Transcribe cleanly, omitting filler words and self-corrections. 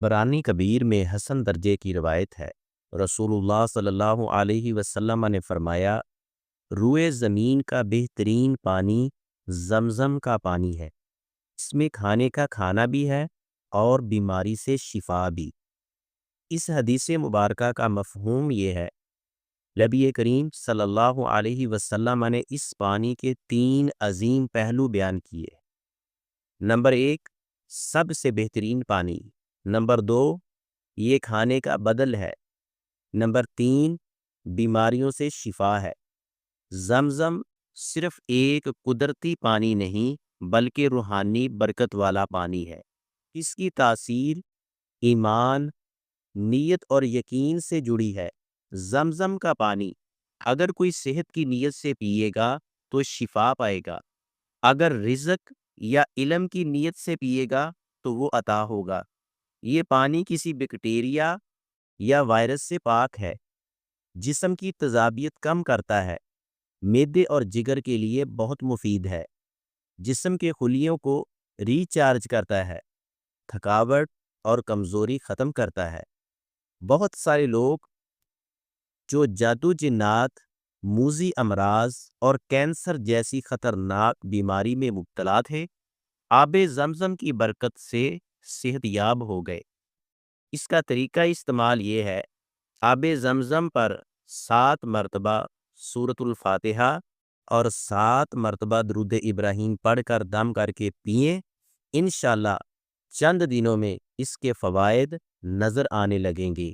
برانی کبیر میں حسن درجے کی روایت ہے۔ رسول صلی اللہ علیہ وسلم نے فرمایا، روئے زمین کا بہترین پانی زمزم کا پانی ہے، اس میں کھانے کا کھانا بھی ہے اور بیماری سے شفا بھی۔ اس حدیث مبارکہ کا مفہوم یہ ہے، نبی کریم صلی اللہ علیہ وسلم نے اس پانی کے 3 عظیم پہلو بیان کیے۔ نمبر 1، سب سے بہترین پانی۔ نمبر 2، یہ کھانے کا بدل ہے۔ نمبر 3، بیماریوں سے شفا ہے۔ زمزم صرف ایک قدرتی پانی نہیں بلکہ روحانی برکت والا پانی ہے۔ اس کی تاثیر ایمان، نیت اور یقین سے جڑی ہے۔ زمزم کا پانی اگر کوئی صحت کی نیت سے پیے گا تو شفا پائے گا، اگر رزق یا علم کی نیت سے پیے گا تو وہ عطا ہوگا۔ یہ پانی کسی بیکٹیریا یا وائرس سے پاک ہے، جسم کی تیزابیت کم کرتا ہے، معدے اور جگر کے لیے بہت مفید ہے، جسم کے خلیوں کو ریچارج کرتا ہے، تھکاوٹ اور کمزوری ختم کرتا ہے۔ بہت سارے لوگ جو جادو جنات، موذی امراض اور کینسر جیسی خطرناک بیماری میں مبتلا تھے، آب زمزم کی برکت سے صحت یاب ہو گئے۔ اس کا طریقہ استعمال یہ ہے، آب زمزم پر 7 مرتبہ سورۃ الفاتحہ اور 7 مرتبہ درود ابراہیم پڑھ کر دم کر کے پئیں۔ انشاءاللہ چند دنوں میں اس کے فوائد نظر آنے لگیں گے۔